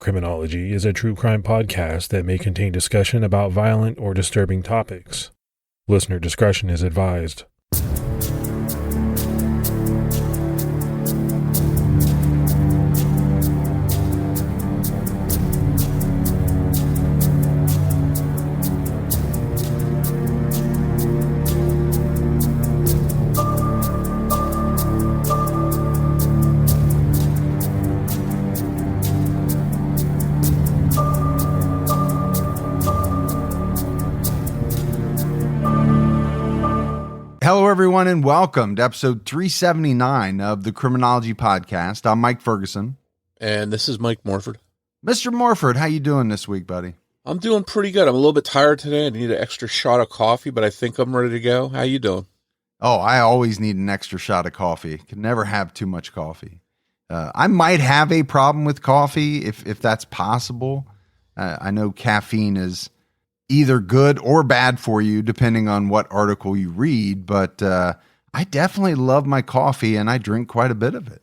Criminology is a true crime podcast that may contain discussion about violent or disturbing topics. Listener discretion is advised. Hello, everyone, and welcome to episode 379 of the Criminology podcast. I'm Mike Ferguson. And this is Mike Morford. Mr. Morford, how you doing this week, buddy? I'm doing pretty good. I'm a little bit tired today. I need an extra shot of coffee, but I think I'm ready to go. How you doing? Oh, I always need an extra shot of coffee. Can never have too much coffee. I might have a problem with coffee if that's possible. I know caffeine is either good or bad for you, depending on what article you read. But I definitely love my coffee, and I drink quite a bit of it.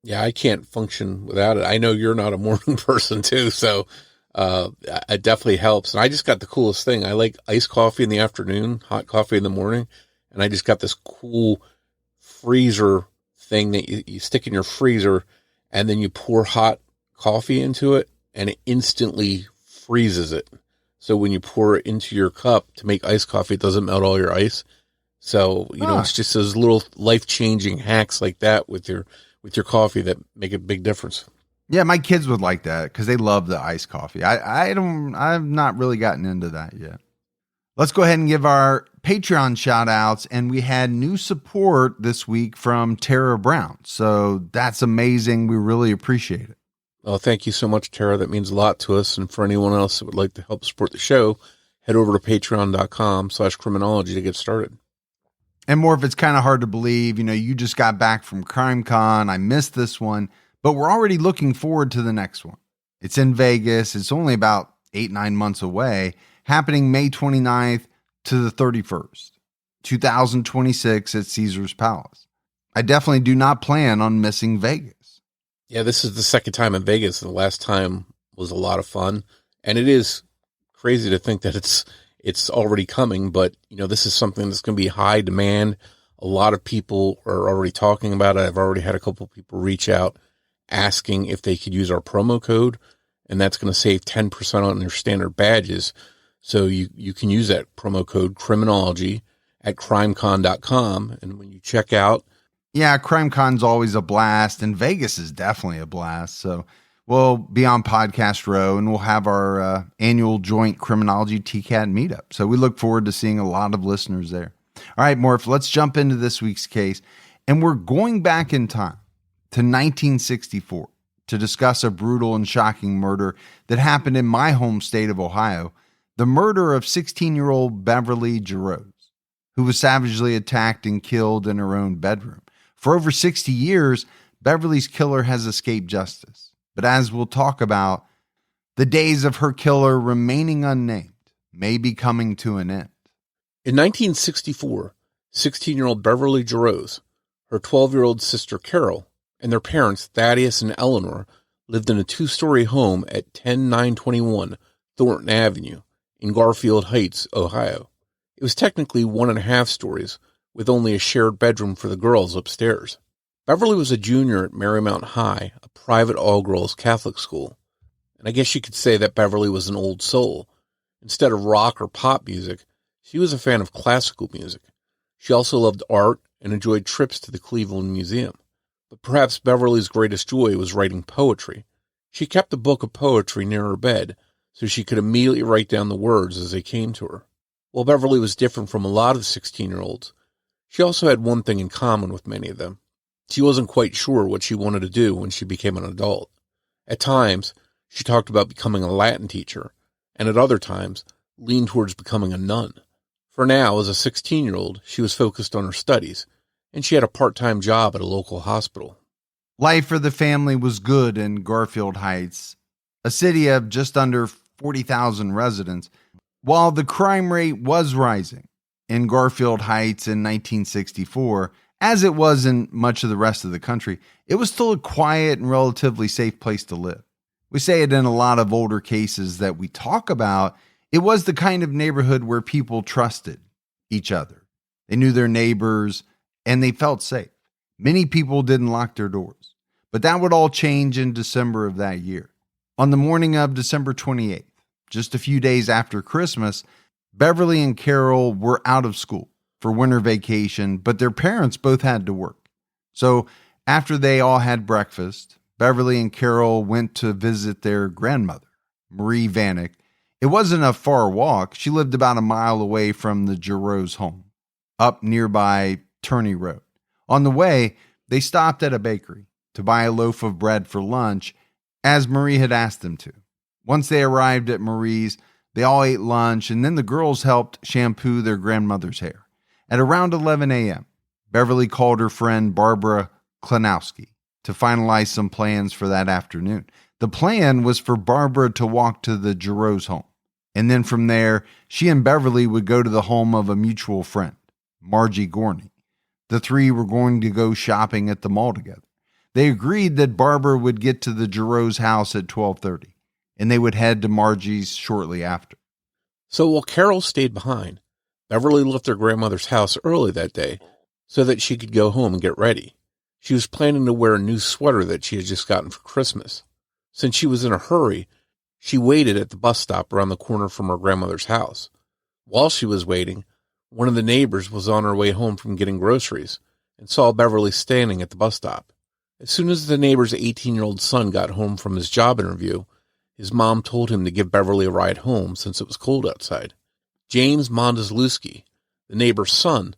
Yeah, I can't function without it. I know you're not a morning person, too, so it definitely helps. And I just got the coolest thing. I like iced coffee in the afternoon, hot coffee in the morning, and I just got this cool freezer thing that you stick in your freezer, and then you pour hot coffee into it, and it instantly freezes it. So when you pour it into your cup to make iced coffee, it doesn't melt all your ice. So, it's just those little life-changing hacks like that with your coffee that make a big difference. Yeah, my kids would like that because they love the iced coffee. I've not really gotten into that yet. Let's go ahead and give our Patreon shout outs. And we had new support this week from Tara Brown. So that's amazing. We really appreciate it. Oh, thank you so much, Tara. That means a lot to us. And for anyone else that would like to help support the show, head over to patreon.com/criminology to get started. And Morf, it's kind of hard to believe, you just got back from CrimeCon. I missed this one, but we're already looking forward to the next one. It's in Vegas. It's only about 8-9 months away, happening May 29th to the 31st, 2026 at Caesar's Palace. I definitely do not plan on missing Vegas. Yeah, this is the second time in Vegas, and the last time was a lot of fun. And it is crazy to think that it's already coming, but this is something that's going to be high demand. A lot of people are already talking about it. I've already had a couple of people reach out asking if they could use our promo code, and that's going to save 10% on their standard badges. So you can use that promo code Criminology at crimecon.com, and when you check out, yeah, CrimeCon's always a blast, and Vegas is definitely a blast. So we'll be on Podcast Row, and we'll have our annual joint Criminology TCAT meetup. So we look forward to seeing a lot of listeners there. All right, Morph, let's jump into this week's case. And we're going back in time to 1964 to discuss a brutal and shocking murder that happened in my home state of Ohio, the murder of 16-year-old Beverly Jarosz, who was savagely attacked and killed in her own bedroom. For over 60 years, Beverly's killer has escaped justice. But as we'll talk about, the days of her killer remaining unnamed may be coming to an end. In 1964, 16-year-old Beverly Jarosz, her 12-year-old sister Carol, and their parents Thaddeus and Eleanor lived in a 2-story home at 10921 Thornton Avenue in Garfield Heights, Ohio. It was technically 1.5 stories, with only a shared bedroom for the girls upstairs. Beverly was a junior at Marymount High, a private all-girls Catholic school. And I guess you could say that Beverly was an old soul. Instead of rock or pop music, she was a fan of classical music. She also loved art and enjoyed trips to the Cleveland Museum. But perhaps Beverly's greatest joy was writing poetry. She kept a book of poetry near her bed, so she could immediately write down the words as they came to her. While Beverly was different from a lot of 16-year-olds, she also had one thing in common with many of them. She wasn't quite sure what she wanted to do when she became an adult. At times, she talked about becoming a Latin teacher, and at other times, leaned towards becoming a nun. For now, as a 16-year-old, she was focused on her studies, and she had a part-time job at a local hospital. Life for the family was good in Garfield Heights, a city of just under 40,000 residents. While the crime rate was rising in Garfield Heights in 1964, as it was in much of the rest of the country, it was still a quiet and relatively safe place to live. We say it in a lot of older cases that we talk about. It was the kind of neighborhood where people trusted each other. They knew their neighbors and they felt safe. Many people didn't lock their doors, but that would all change in December of that year. On the morning of December 28th, just a few days after Christmas, Beverly and Carol were out of school for winter vacation, but their parents both had to work. So after they all had breakfast, Beverly and Carol went to visit their grandmother, Marie Vanek. It wasn't a far walk. She lived about a mile away from the Jarosz home, up nearby Turney Road. On the way, they stopped at a bakery to buy a loaf of bread for lunch, as Marie had asked them to. Once they arrived at Marie's, they all ate lunch, and then the girls helped shampoo their grandmother's hair. At around 11 a.m., Beverly called her friend Barbara Klanowski to finalize some plans for that afternoon. The plan was for Barbara to walk to the Jarosz home, and then from there, she and Beverly would go to the home of a mutual friend, Margie Gorney. The three were going to go shopping at the mall together. They agreed that Barbara would get to the Jarosz house at 12:30, and they would head to Margie's shortly after. So while Carol stayed behind, Beverly left her grandmother's house early that day so that she could go home and get ready. She was planning to wear a new sweater that she had just gotten for Christmas. Since she was in a hurry, she waited at the bus stop around the corner from her grandmother's house. While she was waiting, one of the neighbors was on her way home from getting groceries and saw Beverly standing at the bus stop. As soon as the neighbor's 18-year-old son got home from his job interview, his mom told him to give Beverly a ride home since it was cold outside. James Mondesluski, the neighbor's son,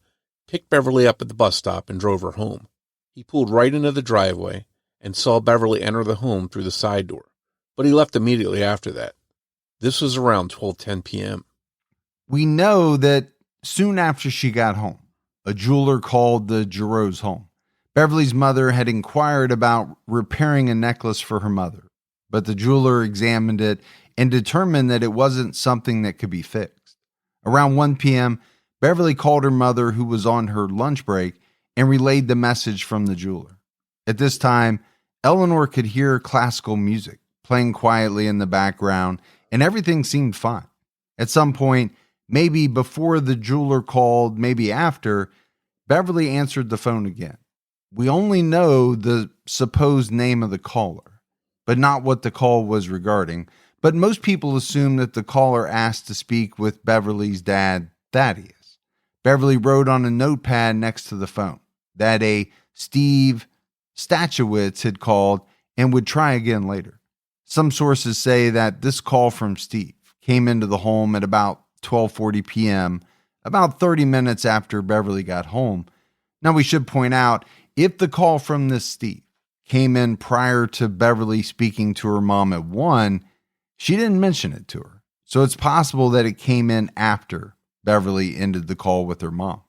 picked Beverly up at the bus stop and drove her home. He pulled right into the driveway and saw Beverly enter the home through the side door, but he left immediately after that. This was around 12:10 p.m. We know that soon after she got home, a jeweler called the Jarosz home. Beverly's mother had inquired about repairing a necklace for her mother, but the jeweler examined it and determined that it wasn't something that could be fixed. Around 1 p.m., Beverly called her mother, who was on her lunch break, and relayed the message from the jeweler. At this time, Eleanor could hear classical music playing quietly in the background, and everything seemed fine. At some point, maybe before the jeweler called, maybe after, Beverly answered the phone again. We only know the supposed name of the caller, but not what the call was regarding. But most people assume that the caller asked to speak with Beverly's dad, Thaddeus. Beverly wrote on a notepad next to the phone that a Steve Stachowitz had called and would try again later. Some sources say that this call from Steve came into the home at about 12:40 p.m., about 30 minutes after Beverly got home. Now, we should point out, if the call from this Steve came in prior to Beverly speaking to her mom at 1, she didn't mention it to her. So it's possible that it came in after Beverly ended the call with her mom.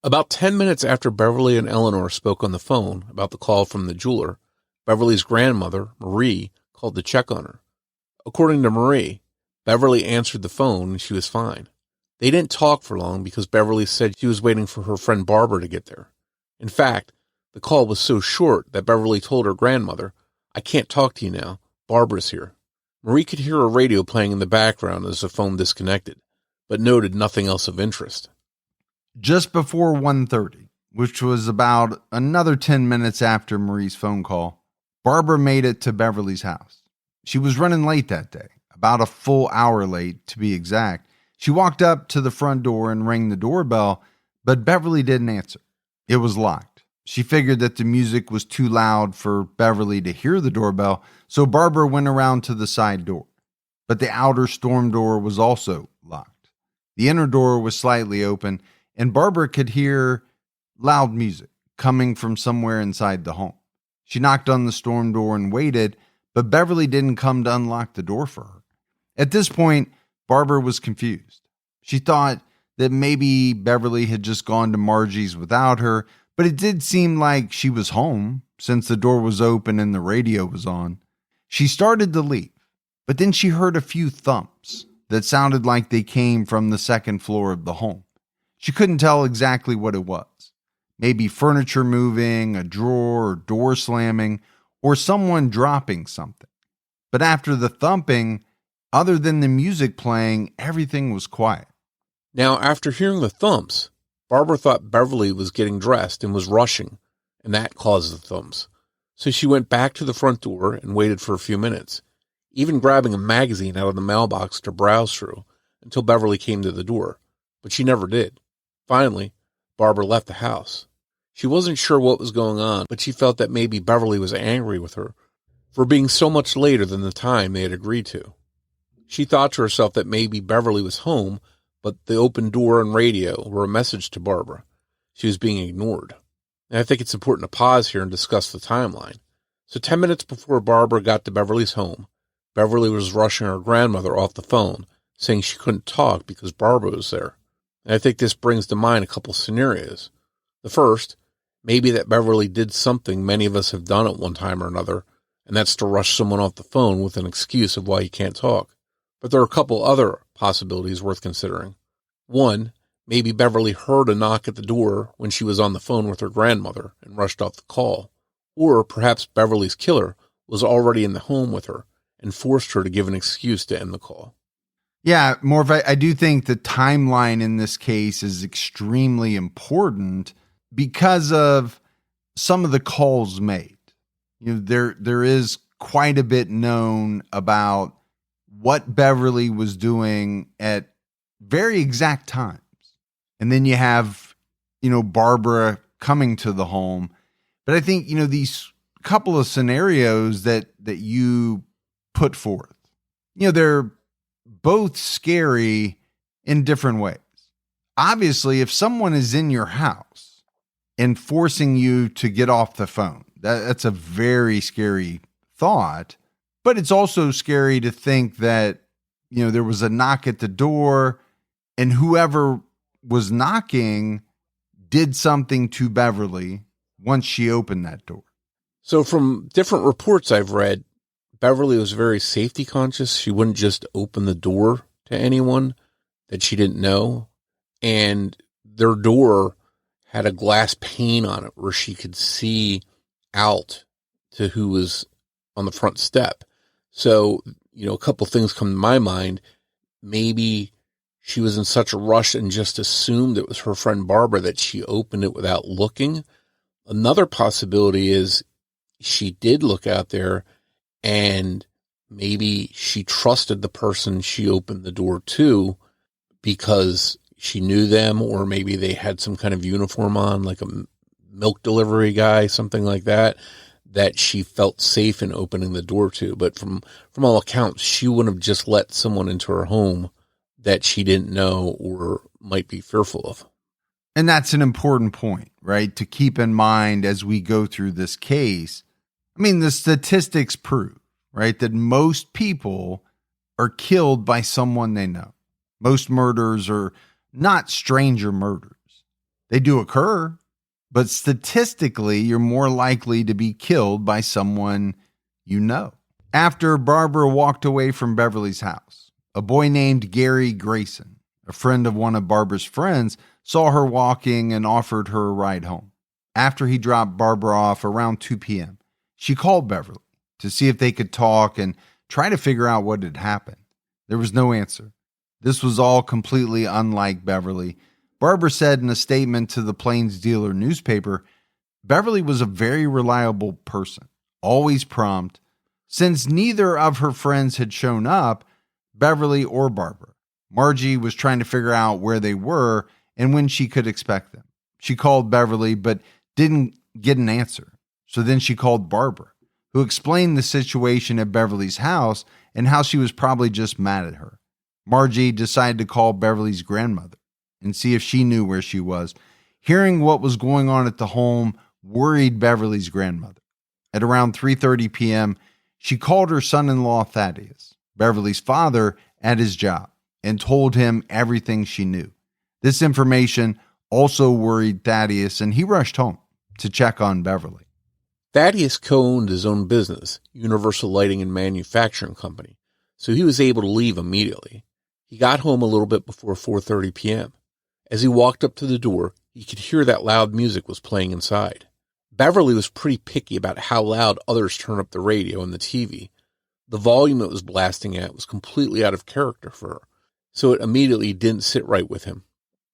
About 10 minutes after Beverly and Eleanor spoke on the phone about the call from the jeweler, Beverly's grandmother, Marie, called to check on her. According to Marie, Beverly answered the phone and she was fine. They didn't talk for long because Beverly said she was waiting for her friend Barbara to get there. In fact, the call was so short that Beverly told her grandmother, "I can't talk to you now. Barbara's here." Marie could hear a radio playing in the background as the phone disconnected, but noted nothing else of interest. Just before 1:30, which was about another 10 minutes after Marie's phone call, Barbara made it to Beverly's house. She was running late that day, about a full hour late to be exact. She walked up to the front door and rang the doorbell, but Beverly didn't answer. It was locked. She figured that the music was too loud for Beverly to hear the doorbell, so Barbara went around to the side door. But the outer storm door was also locked. The inner door was slightly open, and Barbara could hear loud music coming from somewhere inside the home. She knocked on the storm door and waited, but Beverly didn't come to unlock the door for her. At this point, Barbara was confused. She thought that maybe Beverly had just gone to Margie's without her, but it did seem like she was home since the door was open and the radio was on. She started to leave, but then she heard a few thumps that sounded like they came from the second floor of the home. She couldn't tell exactly what it was. Maybe furniture moving, a drawer, or door slamming, or someone dropping something. But after the thumping, other than the music playing, everything was quiet. Now, after hearing the thumps, Barbara thought Beverly was getting dressed and was rushing, and that caused the thumps. So she went back to the front door and waited for a few minutes, even grabbing a magazine out of the mailbox to browse through until Beverly came to the door, but she never did. Finally, Barbara left the house. She wasn't sure what was going on, but she felt that maybe Beverly was angry with her for being so much later than the time they had agreed to. She thought to herself that maybe Beverly was home, but the open door and radio were a message to Barbara. She was being ignored. And I think it's important to pause here and discuss the timeline. So 10 minutes before Barbara got to Beverly's home, Beverly was rushing her grandmother off the phone, saying she couldn't talk because Barbara was there. And I think this brings to mind a couple scenarios. The first, maybe that Beverly did something many of us have done at one time or another, and that's to rush someone off the phone with an excuse of why you can't talk. But there are a couple other possibilities worth considering. One, maybe Beverly heard a knock at the door when she was on the phone with her grandmother and rushed off the call. Or perhaps Beverly's killer was already in the home with her and forced her to give an excuse to end the call. Yeah, Morf, I do think the timeline in this case is extremely important because of some of the calls made. You know, there is quite a bit known about what Beverly was doing at very exact times. And then you have, Barbara coming to the home. But I think, these couple of scenarios that you put forth, they're both scary in different ways. Obviously, if someone is in your house and forcing you to get off the phone, that's a very scary thought. But it's also scary to think that, there was a knock at the door and whoever was knocking did something to Beverly once she opened that door. So from different reports I've read, Beverly was very safety conscious. She wouldn't just open the door to anyone that she didn't know. And their door had a glass pane on it where she could see out to who was on the front step. So, a couple things come to my mind. Maybe she was in such a rush and just assumed it was her friend Barbara that she opened it without looking. Another possibility is she did look out there and maybe she trusted the person she opened the door to because she knew them, or maybe they had some kind of uniform on, like a milk delivery guy, something like that she felt safe in opening the door to. But from all accounts, she wouldn't have just let someone into her home that she didn't know or might be fearful of. And that's an important point, right? To keep in mind as we go through this case. I mean, the statistics prove, right, that most people are killed by someone they know. Most murders are not stranger murders. They do occur, but statistically, you're more likely to be killed by someone you know. After Barbara walked away from Beverly's house, a boy named Gary Grayson, a friend of one of Barbara's friends, saw her walking and offered her a ride home. After he dropped Barbara off around 2 p.m., she called Beverly to see if they could talk and try to figure out what had happened. There was no answer. This was all completely unlike Beverly. Barbara said in a statement to the Plains Dealer newspaper, Beverly was a very reliable person, always prompt. Since neither of her friends had shown up, Beverly or Barbara, Margie was trying to figure out where they were and when she could expect them. She called Beverly, but didn't get an answer. So then she called Barbara, who explained the situation at Beverly's house and how she was probably just mad at her. Margie decided to call Beverly's grandmother and see if she knew where she was. Hearing what was going on at the home worried Beverly's grandmother. At around 3:30 p.m., she called her son-in-law Thaddeus, Beverly's father, at his job and told him everything she knew. This information also worried Thaddeus, and he rushed home to check on Beverly. Thaddeus co-owned his own business, Universal Lighting and Manufacturing Company, so he was able to leave immediately. He got home a little bit before 4:30 p.m. As he walked up to the door, he could hear that loud music was playing inside. Beverly was pretty picky about how loud others turned up the radio and the TV. The volume it was blasting at was completely out of character for her, so it immediately didn't sit right with him.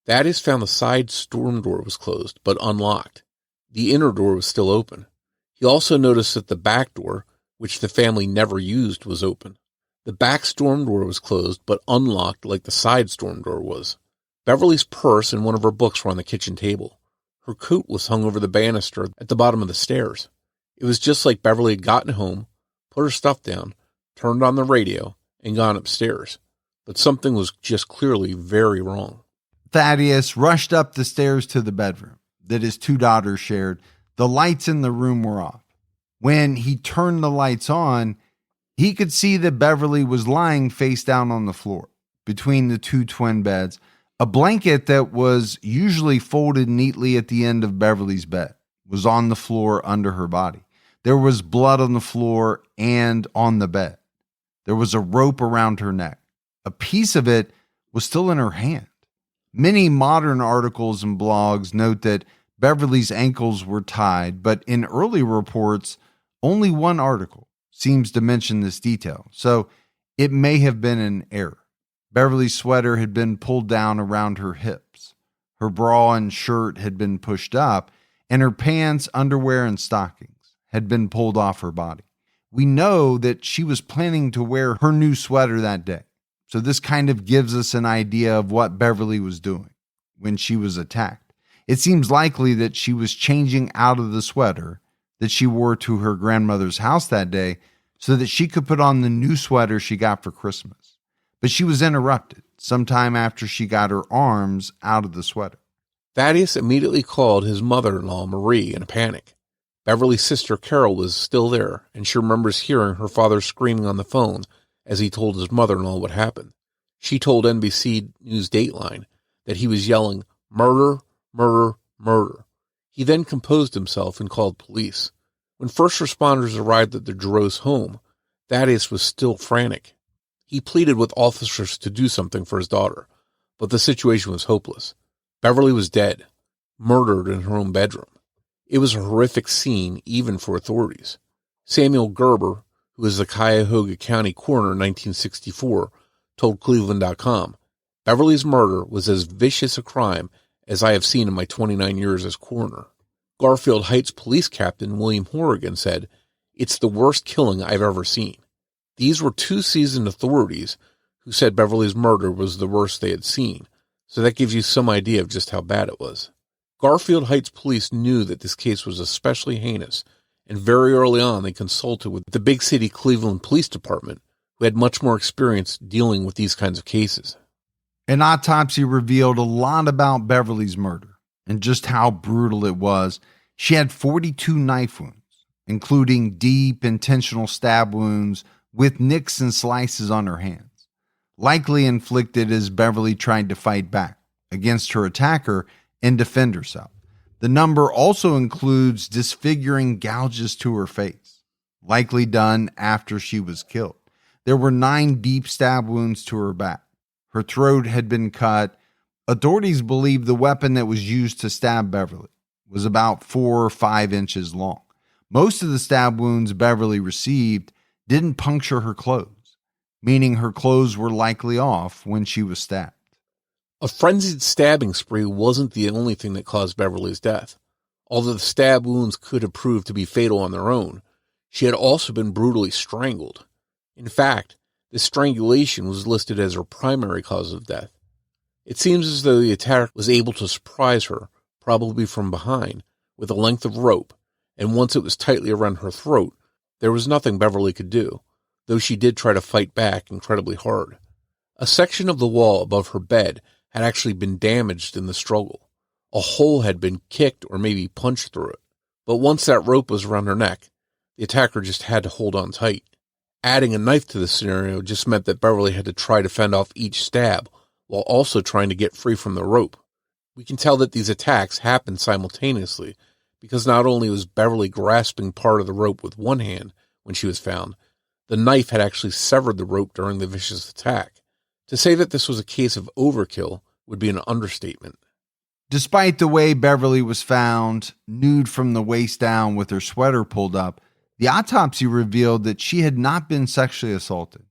Thaddeus found the side storm door was closed, but unlocked. The inner door was still open. He also noticed that the back door, which the family never used, was open. The back storm door was closed, but unlocked like the side storm door was. Beverly's purse and one of her books were on the kitchen table. Her coat was hung over the banister at the bottom of the stairs. It was just like Beverly had gotten home, put her stuff down, turned on the radio, and gone upstairs. But something was just clearly very wrong. Thaddeus rushed up the stairs to the bedroom that his two daughters shared. The lights in the room were off. When he turned the lights on, he could see that Beverly was lying face down on the floor between the two twin beds. A blanket that was usually folded neatly at the end of Beverly's bed was on the floor under her body. There was blood on the floor and on the bed. There was a rope around her neck. A piece of it was still in her hand. Many modern articles and blogs note that Beverly's ankles were tied, but in early reports, only one article seems to mention this detail, so it may have been an error. Beverly's sweater had been pulled down around her hips. Her bra and shirt had been pushed up, and her pants, underwear, and stockings had been pulled off her body. We know that she was planning to wear her new sweater that day, so this kind of gives us an idea of what Beverly was doing when she was attacked. It seems likely that she was changing out of the sweater that she wore to her grandmother's house that day so that she could put on the new sweater she got for Christmas. But she was interrupted sometime after she got her arms out of the sweater. Thaddeus immediately called his mother-in-law, Marie, in a panic. Beverly's sister, Carol, was still there, and she remembers hearing her father screaming on the phone as he told his mother-in-law what happened. She told NBC News Dateline that he was yelling, "Murder, murder, murder." He then composed himself and called police. When first responders arrived at the Jarosz home, Thaddeus was still frantic. He pleaded with officers to do something for his daughter, but the situation was hopeless. Beverly was dead, murdered in her own bedroom. It was a horrific scene even for authorities. Samuel Gerber, who was the Cuyahoga County coroner in 1964, told Cleveland.com, "Beverly's murder was as vicious a crime as I have seen in my 29 years as coroner." Garfield Heights police captain William Horrigan said, "It's the worst killing I've ever seen." These were two seasoned authorities who said Beverly's murder was the worst they had seen, so that gives you some idea of just how bad it was. Garfield Heights police knew that this case was especially heinous, and very early on they consulted with the big city Cleveland Police Department, who had much more experience dealing with these kinds of cases. An autopsy revealed a lot about Beverly's murder and just how brutal it was. She had 42 knife wounds, including deep, intentional stab wounds with nicks and slices on her hands, likely inflicted as Beverly tried to fight back against her attacker and defend herself. The number also includes disfiguring gouges to her face, likely done after she was killed. There were 9 deep stab wounds to her back. Her throat had been cut. Authorities believe the weapon that was used to stab Beverly was about 4 or 5 inches long. Most of the stab wounds Beverly received didn't puncture her clothes, meaning her clothes were likely off when she was stabbed. A frenzied stabbing spree wasn't the only thing that caused Beverly's death. Although the stab wounds could have proved to be fatal on their own, she had also been brutally strangled. In fact, this strangulation was listed as her primary cause of death. It seems as though the attacker was able to surprise her, probably from behind, with a length of rope, and once it was tightly around her throat, there was nothing Beverly could do, though she did try to fight back incredibly hard. A section of the wall above her bed had actually been damaged in the struggle. A hole had been kicked or maybe punched through it. But once that rope was around her neck, the attacker just had to hold on tight. Adding a knife to the scenario just meant that Beverly had to try to fend off each stab while also trying to get free from the rope. We can tell that these attacks happened simultaneously because not only was Beverly grasping part of the rope with one hand when she was found, the knife had actually severed the rope during the vicious attack. To say that this was a case of overkill would be an understatement. Despite the way Beverly was found, nude from the waist down with her sweater pulled up, The autopsy revealed that she had not been sexually assaulted.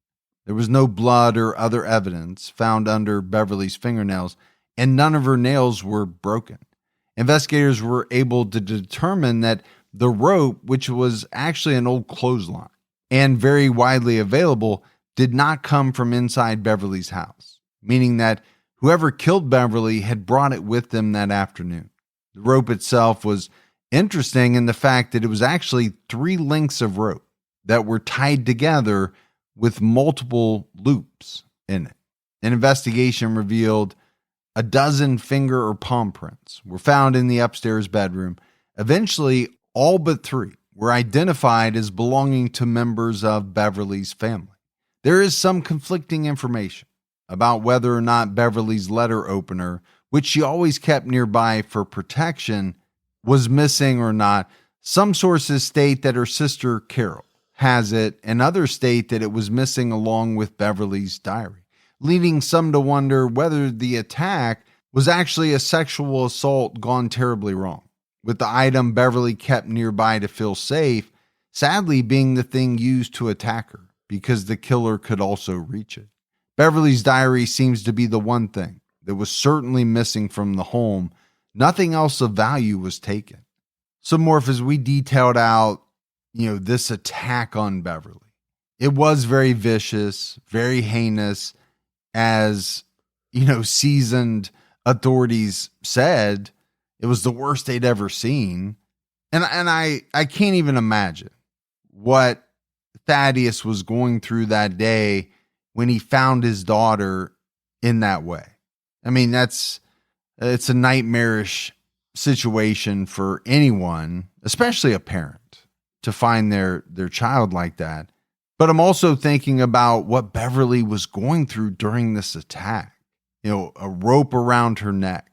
There was no blood or other evidence found under Beverly's fingernails, and none of her nails were broken. Investigators were able to determine that the rope, which was actually an old clothesline and very widely available, did not come from inside Beverly's house, meaning that whoever killed Beverly had brought it with them that afternoon. The rope itself was interesting in the fact that it was actually 3 lengths of rope that were tied together with multiple loops in it. An investigation revealed a dozen finger or palm prints were found in the upstairs bedroom. Eventually, all but 3 were identified as belonging to members of Beverly's family. There is some conflicting information about whether or not Beverly's letter opener, which she always kept nearby for protection, was missing or not. Some sources state that her sister Carol has it, and others state that it was missing along with Beverly's diary, leading some to wonder whether the attack was actually a sexual assault gone terribly wrong, with the item Beverly kept nearby to feel safe, sadly being the thing used to attack her, because the killer could also reach it. Beverly's diary seems to be the one thing that was certainly missing from the home. Nothing else of value was taken. So, Morf, as we detailed out, this attack on Beverly, it was very vicious, very heinous, as, seasoned authorities said. It was the worst they'd ever seen. And I can't even imagine what Thaddeus was going through that day when he found his daughter in that way. I mean, it's a nightmarish situation for anyone, especially a parent, to find their child like that. But I'm also thinking about what Beverly was going through during this attack. A rope around her neck.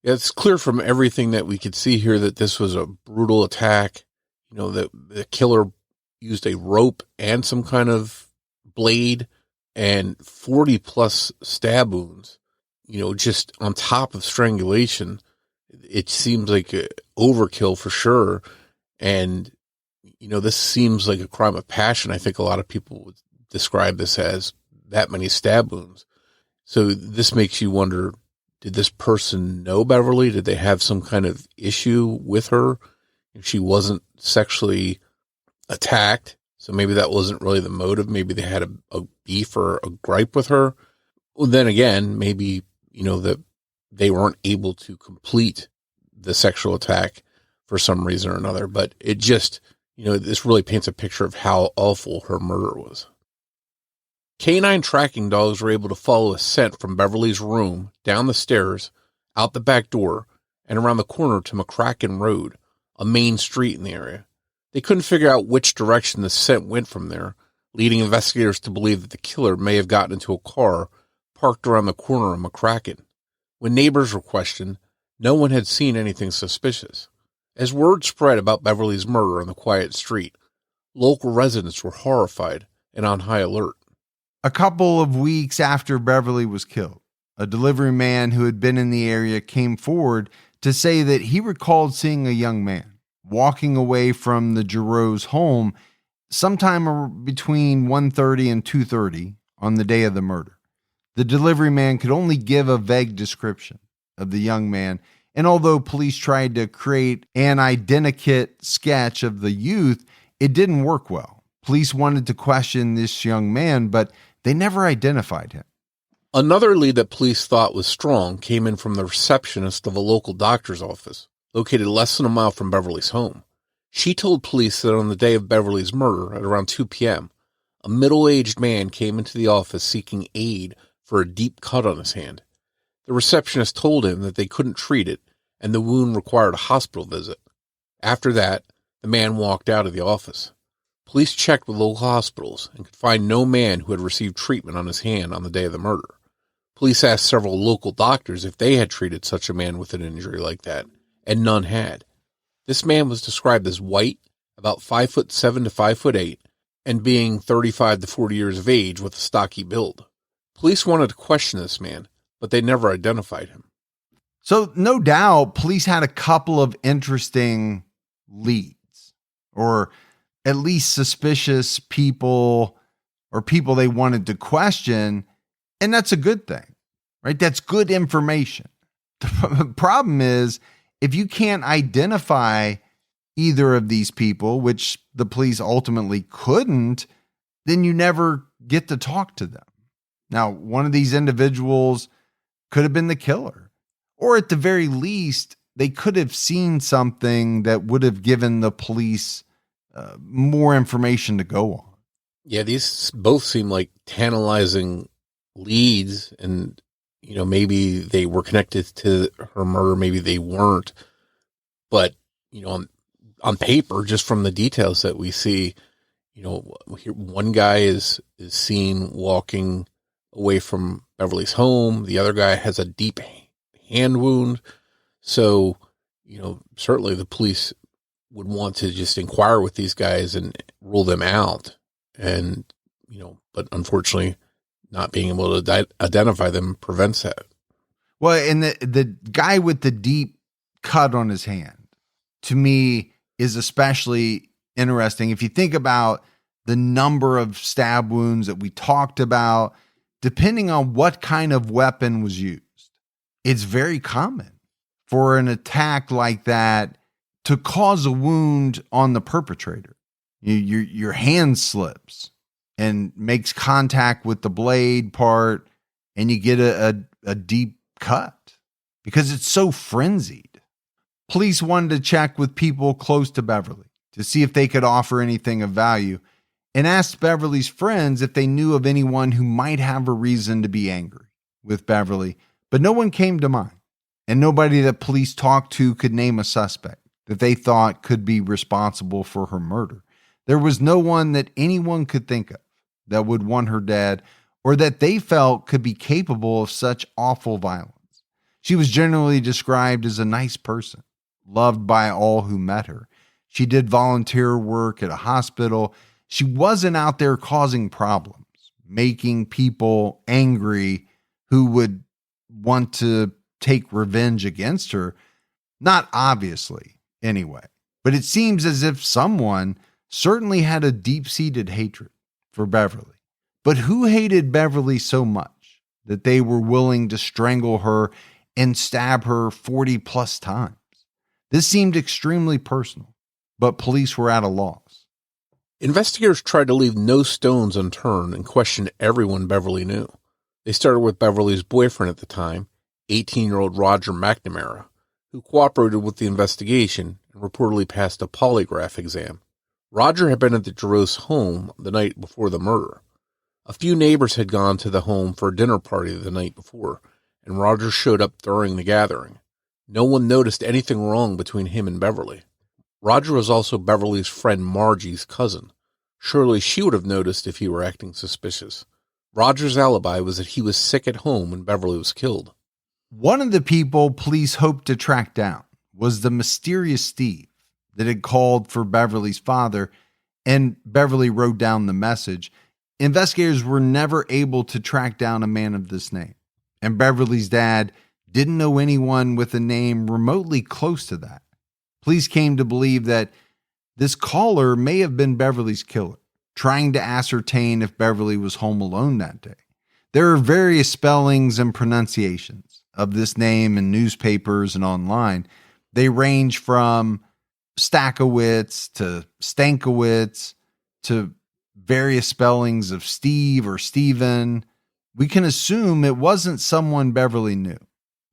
It's clear from everything that we could see here that this was a brutal attack. That the killer used a rope and some kind of blade and 40 plus stab wounds, just on top of strangulation. It seems like overkill for sure. And, this seems like a crime of passion. I think a lot of people would describe this as that many stab wounds. So this makes you wonder, did this person know Beverly? Did they have some kind of issue with her? If she wasn't sexually attacked, so maybe that wasn't really the motive. Maybe they had a beef or a gripe with her. Well, then again, maybe, that they weren't able to complete the sexual attack for some reason or another. But it just, this really paints a picture of how awful her murder was. Canine tracking dogs were able to follow a scent from Beverly's room, down the stairs, out the back door, and around the corner to McCracken Road, a main street in the area. They couldn't figure out which direction the scent went from there, leading investigators to believe that the killer may have gotten into a car parked around the corner of McCracken. When neighbors were questioned, no one had seen anything suspicious. As word spread about Beverly's murder on the quiet street, local residents were horrified and on high alert. A couple of weeks after Beverly was killed, a delivery man who had been in the area came forward to say that he recalled seeing a young man walking away from the Jarosz home sometime between 1:30 and 2:30 on the day of the murder. The delivery man could only give a vague description of the young man, and although police tried to create an identikit sketch of the youth, it didn't work well. Police wanted to question this young man, but they never identified him. Another lead that police thought was strong came in from the receptionist of a local doctor's office, located less than a mile from Beverly's home. She told police that on the day of Beverly's murder, at around 2 p.m., a middle-aged man came into the office seeking aid for a deep cut on his hand. The receptionist told him that they couldn't treat it, and the wound required a hospital visit. After that, the man walked out of the office. Police checked with local hospitals and could find no man who had received treatment on his hand on the day of the murder. Police asked several local doctors if they had treated such a man with an injury like that, and none had. This man was described as white, about 5'7" to 5'8", and being 35 to 40 years of age with a stocky build. Police wanted to question this man, but they never identified him. So no doubt police had a couple of interesting leads, or at least suspicious people or people they wanted to question. And that's a good thing, right? That's good information. The problem is if you can't identify either of these people, which the police ultimately couldn't, then you never get to talk to them. Now, one of these individuals could have been the killer, or at the very least, they could have seen something that would have given the police more information to go on. Yeah, these both seem like tantalizing leads, and maybe they were connected to her murder, maybe they weren't. But on paper, just from the details that we see, one guy is seen walking away from Beverly's home. The other guy has a deep hand wound. So, certainly the police would want to just inquire with these guys and rule them out. And, but unfortunately, not being able to identify them prevents that. Well, and the guy with the deep cut on his hand, to me, is especially interesting. If you think about the number of stab wounds that we talked about, depending on what kind of weapon was used, it's very common for an attack like that to cause a wound on the perpetrator. Your hand slips and makes contact with the blade part, and you get a deep cut because it's so frenzied. Police wanted to check with people close to Beverly to see if they could offer anything of value, and asked Beverly's friends if they knew of anyone who might have a reason to be angry with Beverly, but no one came to mind, and nobody that police talked to could name a suspect that they thought could be responsible for her murder. There was no one that anyone could think of that would want her dead, or that they felt could be capable of such awful violence. She was generally described as a nice person, loved by all who met her. She did volunteer work at a hospital. She wasn't out there causing problems, making people angry who would want to take revenge against her. Not obviously, anyway. But it seems as if someone certainly had a deep-seated hatred for Beverly. But who hated Beverly so much that they were willing to strangle her and stab her 40 plus times? This seemed extremely personal, but police were at a loss. Investigators tried to leave no stones unturned and questioned everyone Beverly knew. They started with Beverly's boyfriend at the time, 18-year-old Roger McNamara, who cooperated with the investigation and reportedly passed a polygraph exam. Roger had been at the Jarosz home the night before the murder. A few neighbors had gone to the home for a dinner party the night before, and Roger showed up during the gathering. No one noticed anything wrong between him and Beverly. Roger was also Beverly's friend Margie's cousin. Surely she would have noticed if he were acting suspicious. Roger's alibi was that he was sick at home when Beverly was killed. One of the people police hoped to track down was the mysterious Steve that had called for Beverly's father, and Beverly wrote down the message. Investigators were never able to track down a man of this name, and Beverly's dad didn't know anyone with a name remotely close to that. Police came to believe that this caller may have been Beverly's killer, trying to ascertain if Beverly was home alone that day. There are various spellings and pronunciations of this name in newspapers and online. They range from Stackowitz to Stankiewicz to various spellings of Steve or Steven. We can assume it wasn't someone Beverly knew,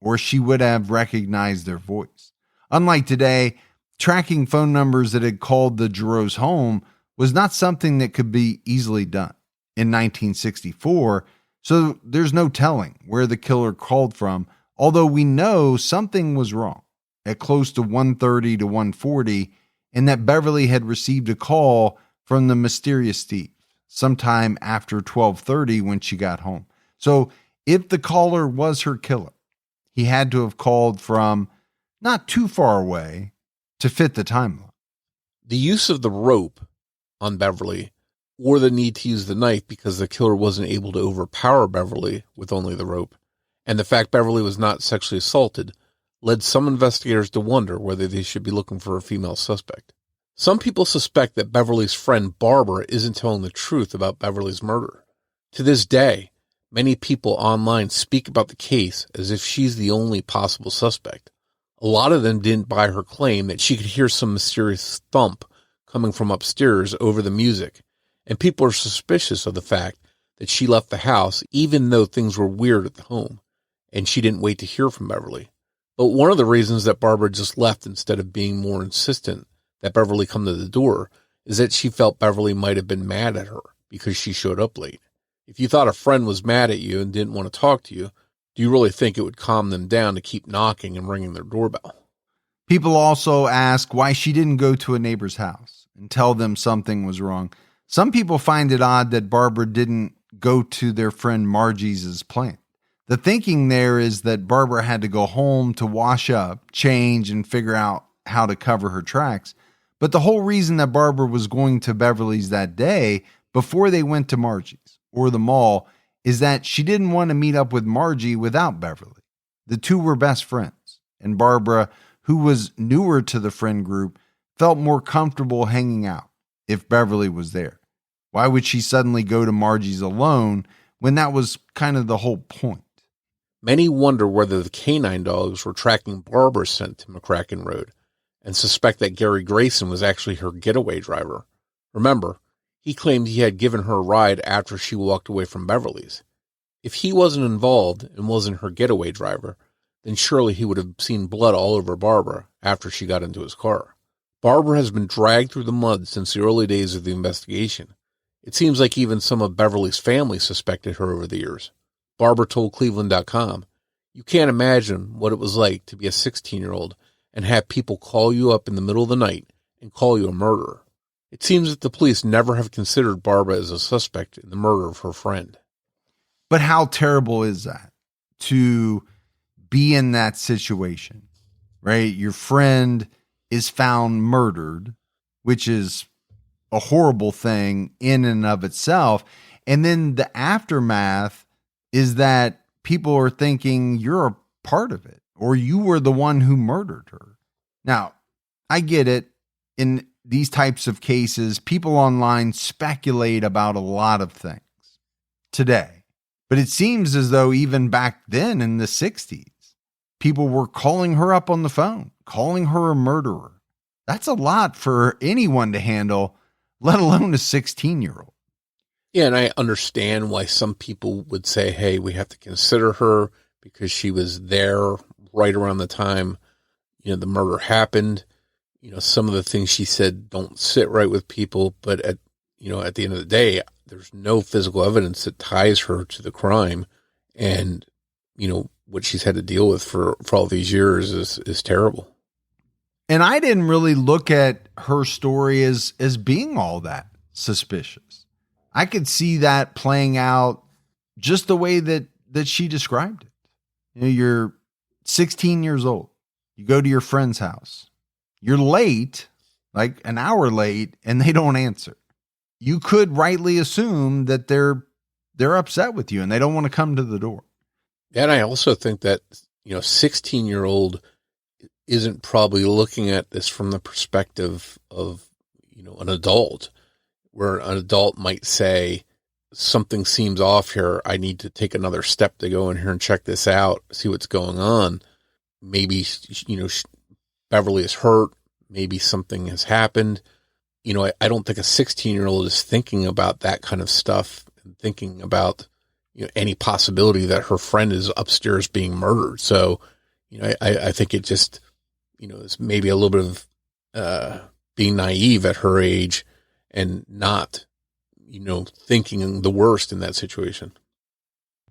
or she would have recognized their voice. Unlike today, tracking phone numbers that had called the Jarosz home was not something that could be easily done in 1964, so there's no telling where the killer called from, although we know something was wrong at close to 1:30 to 1:40, and that Beverly had received a call from the mysterious Steve sometime after 12:30 when she got home. So if the caller was her killer, he had to have called from not too far away to fit the timeline. The use of the rope on Beverly, or the need to use the knife because the killer wasn't able to overpower Beverly with only the rope, and the fact Beverly was not sexually assaulted, led some investigators to wonder whether they should be looking for a female suspect. Some people suspect that Beverly's friend Barbara isn't telling the truth about Beverly's murder. To this day, many people online speak about the case as if she's the only possible suspect. A lot of them didn't buy her claim that she could hear some mysterious thump coming from upstairs over the music, and people are suspicious of the fact that she left the house even though things were weird at the home, and she didn't wait to hear from Beverly. But one of the reasons that Barbara just left instead of being more insistent that Beverly come to the door is that she felt Beverly might have been mad at her because she showed up late. If you thought a friend was mad at you and didn't want to talk to you, do you really think it would calm them down to keep knocking and ringing their doorbell? People also ask why she didn't go to a neighbor's house and tell them something was wrong. Some people find it odd that Barbara didn't go to their friend Margie's plant. The thinking there is that Barbara had to go home to wash up, change, and figure out how to cover her tracks. But the whole reason that Barbara was going to Beverly's that day before they went to Margie's or the mall is that she didn't want to meet up with Margie without Beverly. The two were best friends, and Barbara, who was newer to the friend group, felt more comfortable hanging out if Beverly was there. Why would she suddenly go to Margie's alone when that was kind of the whole point? Many wonder whether the canine dogs were tracking Barbara's scent to McCracken Road and suspect that Gary Grayson was actually her getaway driver. Remember, he claimed he had given her a ride after she walked away from Beverly's. If he wasn't involved and wasn't her getaway driver, then surely he would have seen blood all over Barbara after she got into his car. Barbara has been dragged through the mud since the early days of the investigation. It seems like even some of Beverly's family suspected her over the years. Barbara told Cleveland.com, "You can't imagine what it was like to be a 16-year-old and have people call you up in the middle of the night and call you a murderer." It seems that the police never have considered Barbara as a suspect in the murder of her friend. But how terrible is that to be in that situation, right? Your friend is found murdered, which is a horrible thing in and of itself. And then the aftermath is that people are thinking you're a part of it or you were the one who murdered her. Now, I get it. In these types of cases, people online speculate about a lot of things today. But it seems as though even back then in the 60s, people were calling her up on the phone, calling her a murderer. That's a lot for anyone to handle, let alone a 16-year-old. Yeah, and I understand why some people would say, hey, we have to consider her because she was there right around the time, the murder happened. Some of the things she said don't sit right with people, but at the end of the day, there's no physical evidence that ties her to the crime. And, what she's had to deal with for all these years is terrible. And I didn't really look at her story as being all that suspicious. I could see that playing out just the way that she described it. You're 16 years old. You go to your friend's house. You're late, like an hour late, and they don't answer. You could rightly assume that they're upset with you and they don't want to come to the door. And I also think that, 16-year-old isn't probably looking at this from the perspective of, an adult, where an adult might say, something seems off here. I need to take another step to go in here and check this out, see what's going on. Maybe, Beverly is hurt. Maybe something has happened. I don't think a 16-year-old is thinking about that kind of stuff and thinking about, any possibility that her friend is upstairs being murdered. So, I think it just, is maybe a little bit of being naive at her age and not, thinking the worst in that situation.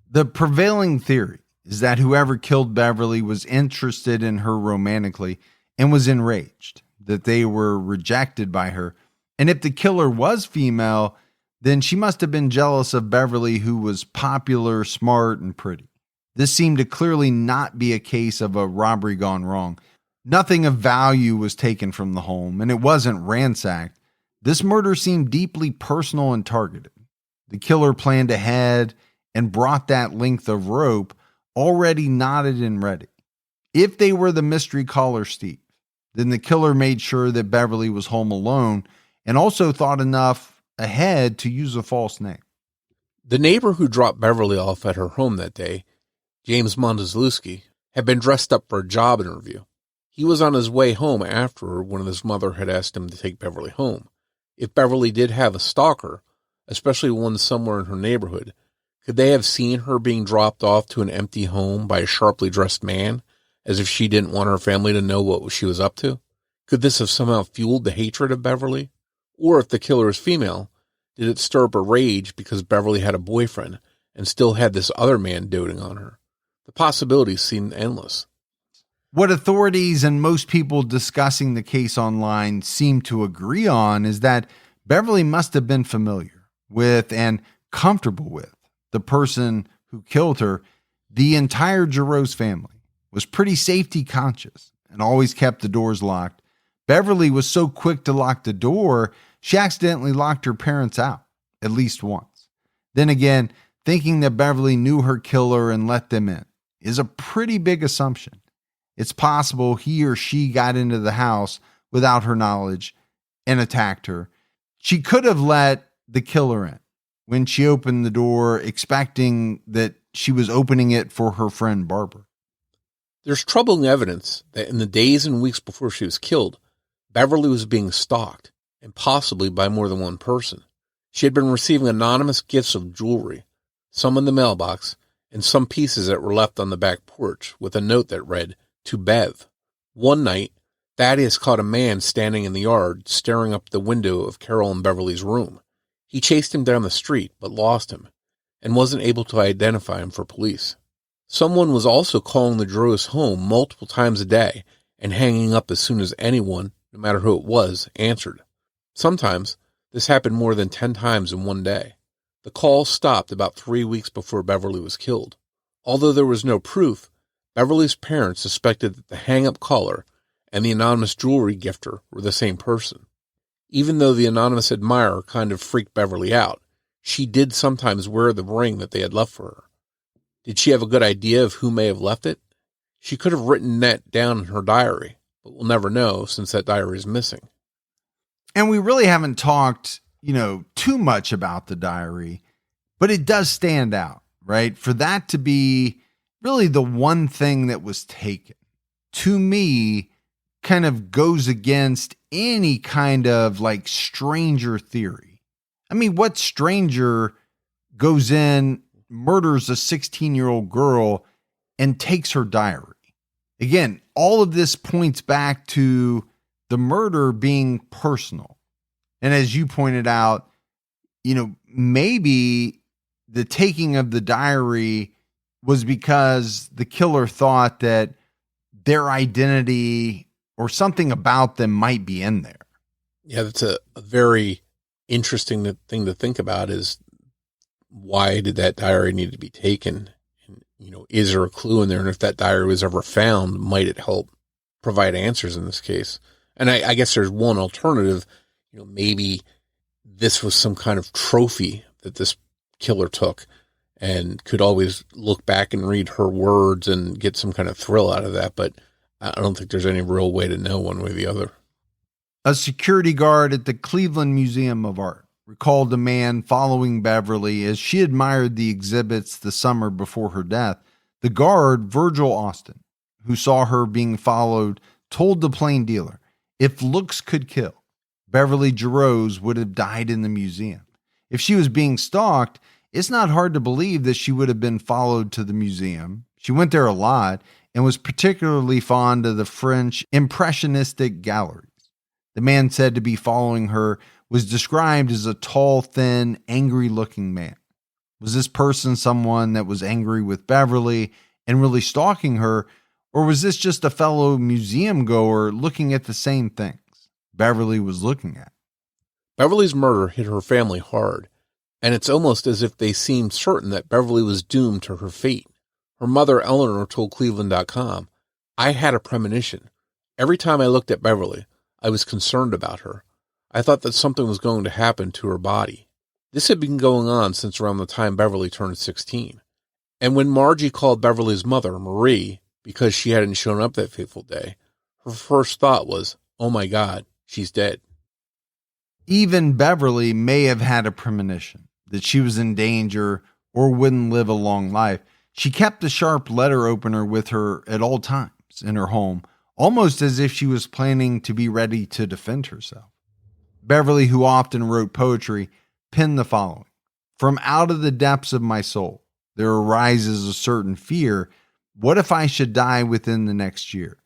The prevailing theory is that whoever killed Beverly was interested in her romantically and was enraged that they were rejected by her. And if the killer was female, then she must have been jealous of Beverly, who was popular, smart, and pretty. This seemed to clearly not be a case of a robbery gone wrong. Nothing of value was taken from the home, and it wasn't ransacked. This murder seemed deeply personal and targeted. The killer planned ahead and brought that length of rope already knotted and ready. If they were the mystery caller Steve, Then the killer made sure that Beverly was home alone and also thought enough ahead to use a false name. The neighbor who dropped Beverly off at her home that day, James Montezluski, had been dressed up for a job interview. He was on his way home after when his mother had asked him to take Beverly home. If Beverly did have a stalker, especially one somewhere in her neighborhood, could they have seen her being dropped off to an empty home by a sharply dressed man, as if she didn't want her family to know what she was up to? Could this have somehow fueled the hatred of Beverly? Or if the killer is female, did it stir up a rage because Beverly had a boyfriend and still had this other man doting on her? The possibilities seemed endless. What authorities and most people discussing the case online seem to agree on is that Beverly must have been familiar with and comfortable with the person who killed her. The entire Jarosz family was pretty safety conscious and always kept the doors locked. Beverly was so quick to lock the door, she accidentally locked her parents out at least once. Then again, thinking that Beverly knew her killer and let them in is a pretty big assumption. It's possible he or she got into the house without her knowledge and attacked her. She could have let the killer in when she opened the door, expecting that she was opening it for her friend Barbara. There's troubling evidence that in the days and weeks before she was killed, Beverly was being stalked, and possibly by more than one person. She had been receiving anonymous gifts of jewelry, some in the mailbox, and some pieces that were left on the back porch with a note that read, "To Bev." One night, Thaddeus caught a man standing in the yard staring up the window of Carol and Beverly's room. He chased him down the street, but lost him, and wasn't able to identify him for police. Someone was also calling the Jarosz home multiple times a day and hanging up as soon as anyone, no matter who it was, answered. Sometimes this happened more than 10 times in one day. The calls stopped about 3 weeks before Beverly was killed. Although there was no proof, Beverly's parents suspected that the hang-up caller and the anonymous jewelry gifter were the same person. Even though the anonymous admirer kind of freaked Beverly out, she did sometimes wear the ring that they had left for her. Did she have a good idea of who may have left it? She could have written that down in her diary, but we'll never know since that diary is missing. And we really haven't talked, too much about the diary, but it does stand out, right? For that to be really the one thing that was taken, to me, kind of goes against any kind of like stranger theory. I mean, what stranger goes in, murders a 16-year-old girl, and takes her diary? Again, all of this points back to the murder being personal. And as you pointed out, maybe the taking of the diary was because the killer thought that their identity or something about them might be in there. Yeah, that's a very interesting thing to think about, is why did that diary need to be taken? And, is there a clue in there? And if that diary was ever found, might it help provide answers in this case? And I guess there's one alternative. Maybe this was some kind of trophy that this killer took and could always look back and read her words and get some kind of thrill out of that. But I don't think there's any real way to know one way or the other. A security guard at the Cleveland Museum of Art recalled a man following Beverly as she admired the exhibits the summer before her death. The guard, Virgil Austin, who saw her being followed, told the plain dealer, if looks could kill, Beverly Jarosz would have died in the museum. If she was being stalked, it's not hard to believe that she would have been followed to the museum. She went there a lot and was particularly fond of the French Impressionistic galleries. The man said to be following her was described as a tall, thin, angry-looking man. Was this person someone that was angry with Beverly and really stalking her, or was this just a fellow museum goer looking at the same things Beverly was looking at? Beverly's murder hit her family hard, and it's almost as if they seemed certain that Beverly was doomed to her fate. Her mother, Eleanor, told Cleveland.com, "I had a premonition. Every time I looked at Beverly, I was concerned about her. I thought that something was going to happen to her body." This had been going on since around the time Beverly turned 16. And when Margie called Beverly's mother, Marie, because she hadn't shown up that fateful day, Her first thought was, oh my God, she's dead. Even Beverly may have had a premonition that she was in danger or wouldn't live a long life. She kept a sharp letter opener with her at all times in her home, almost as if she was planning to be ready to defend herself. Beverly, who often wrote poetry, penned the following: "From out of the depths of my soul, there arises a certain fear. What if I should die within the next year?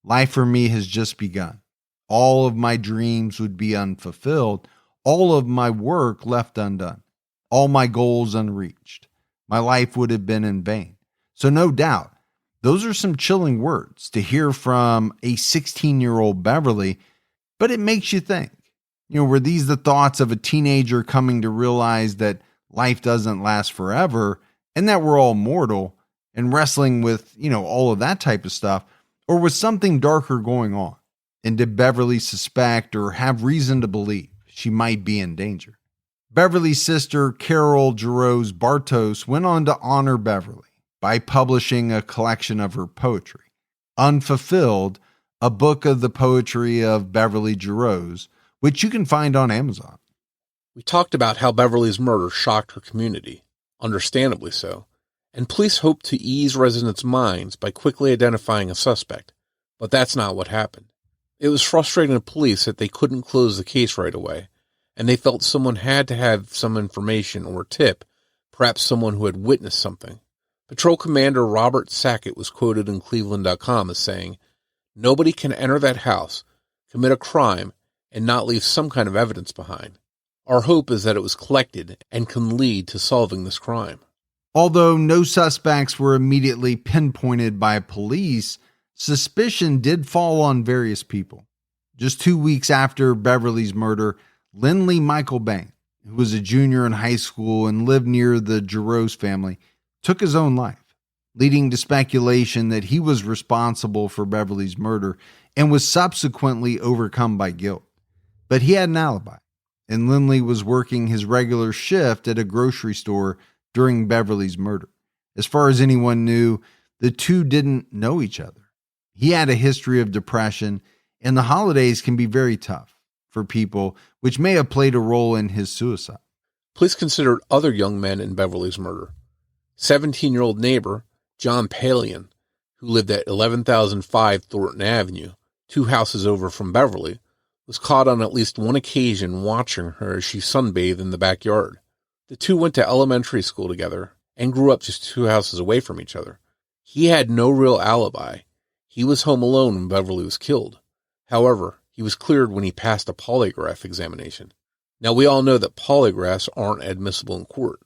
Life for me has just begun. All of my dreams would be unfulfilled, all of my work left undone, all my goals unreached. My life would have been in vain." So no doubt, those are some chilling words to hear from a 16-year-old Beverly, but it makes you think. Were these the thoughts of a teenager coming to realize that life doesn't last forever and that we're all mortal and wrestling with, all of that type of stuff? Or was something darker going on? And did Beverly suspect or have reason to believe she might be in danger? Beverly's sister, Carol Jarosz Bartos, went on to honor Beverly by publishing a collection of her poetry, Unfulfilled, a book of the poetry of Beverly Jarosz, which you can find on Amazon. We talked about how Beverly's murder shocked her community, understandably so, and police hoped to ease residents' minds by quickly identifying a suspect, but that's not what happened. It was frustrating to police that they couldn't close the case right away, and they felt someone had to have some information or tip, perhaps someone who had witnessed something. Patrol Commander Robert Sackett was quoted in Cleveland.com as saying, "Nobody can enter that house, commit a crime, and not leave some kind of evidence behind. Our hope is that it was collected and can lead to solving this crime." Although no suspects were immediately pinpointed by police, suspicion did fall on various people. Just 2 weeks after Beverly's murder, Lindley Michael Bain, who was a junior in high school and lived near the Jarosz family, took his own life, leading to speculation that he was responsible for Beverly's murder and was subsequently overcome by guilt. But he had an alibi, and Lindley was working his regular shift at a grocery store during Beverly's murder. As far as anyone knew, the two didn't know each other. He had a history of depression, and the holidays can be very tough for people, which may have played a role in his suicide. Police considered other young men in Beverly's murder. 17-year-old neighbor John Palian, who lived at 11,005 Thornton Avenue, 2 houses over from Beverly, was caught on at least one occasion watching her as she sunbathed in the backyard. The two went to elementary school together and grew up just 2 houses away from each other. He had no real alibi. He was home alone when Beverly was killed. However, he was cleared when he passed a polygraph examination. Now, we all know that polygraphs aren't admissible in court,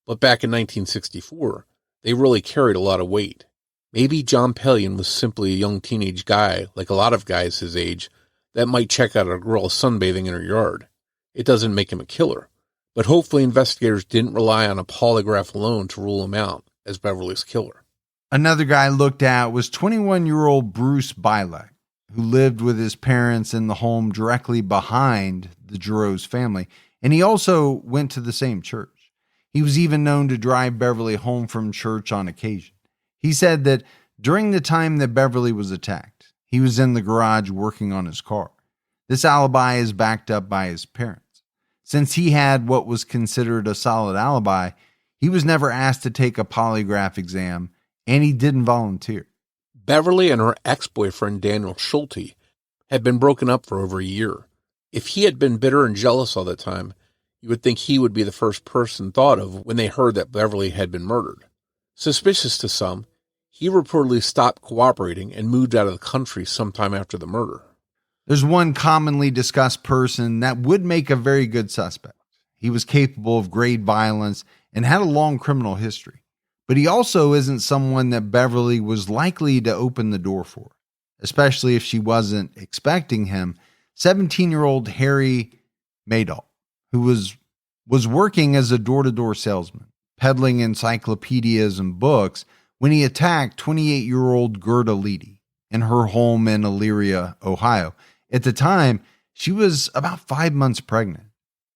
but back in 1964, they really carried a lot of weight. Maybe John Palian was simply a young teenage guy, like a lot of guys his age, that might check out a girl sunbathing in her yard. It doesn't make him a killer, but hopefully investigators didn't rely on a polygraph alone to rule him out as Beverly's killer. Another guy looked at was 21-year-old Bruce Bilek, who lived with his parents in the home directly behind the Jarosz family, and he also went to the same church. He was even known to drive Beverly home from church on occasion. He said that during the time that Beverly was attacked, he was in the garage working on his car. This alibi is backed up by his parents. Since he had what was considered a solid alibi, he was never asked to take a polygraph exam, and he didn't volunteer. Beverly and her ex-boyfriend Daniel Schulte had been broken up for over a year. If he had been bitter and jealous all the time, you would think he would be the first person thought of when they heard that Beverly had been murdered. Suspicious to some, he reportedly stopped cooperating and moved out of the country sometime after the murder. There's one commonly discussed person that would make a very good suspect. He was capable of great violence and had a long criminal history. But he also isn't someone that Beverly was likely to open the door for, especially if she wasn't expecting him. 17-year-old Harry Madoff, who was working as a door-to-door salesman, peddling encyclopedias and books, when he attacked 28-year-old Gerda Leedy in her home in Elyria, Ohio. At the time, she was about 5 months pregnant.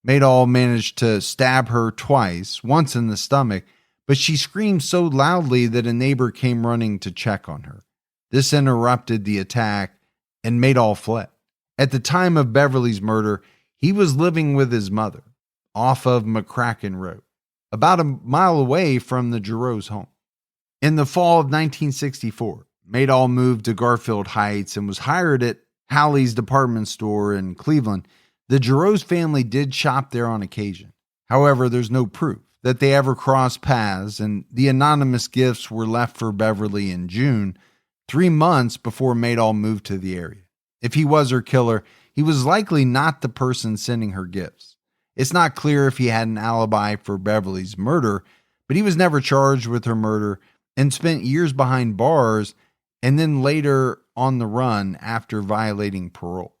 Madoff managed to stab her twice, once in the stomach, but she screamed so loudly that a neighbor came running to check on her. This interrupted the attack, and Maydal fled. At the time of Beverly's murder, he was living with his mother off of McCracken Road, about a mile away from the Jarosz home. In the fall of 1964, Maydal moved to Garfield Heights and was hired at Hallie's department store in Cleveland. The Jarosz family did shop there on occasion. However, there's no proof that they ever crossed paths, and the anonymous gifts were left for Beverly in June, 3 months before Maydal moved to the area. If he was her killer, he was likely not the person sending her gifts. It's not clear if he had an alibi for Beverly's murder, but he was never charged with her murder and spent years behind bars and then later on the run after violating parole.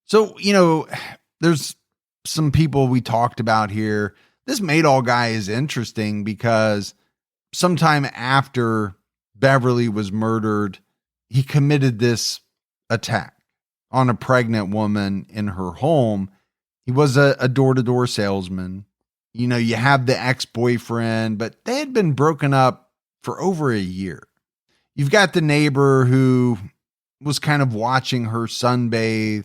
So, there's some people we talked about here. This Maydal guy is interesting because sometime after Beverly was murdered, he committed this attack on a pregnant woman in her home. He was a door-to-door salesman. You have the ex-boyfriend, but they had been broken up for over a year. You've got the neighbor who was kind of watching her sunbathe.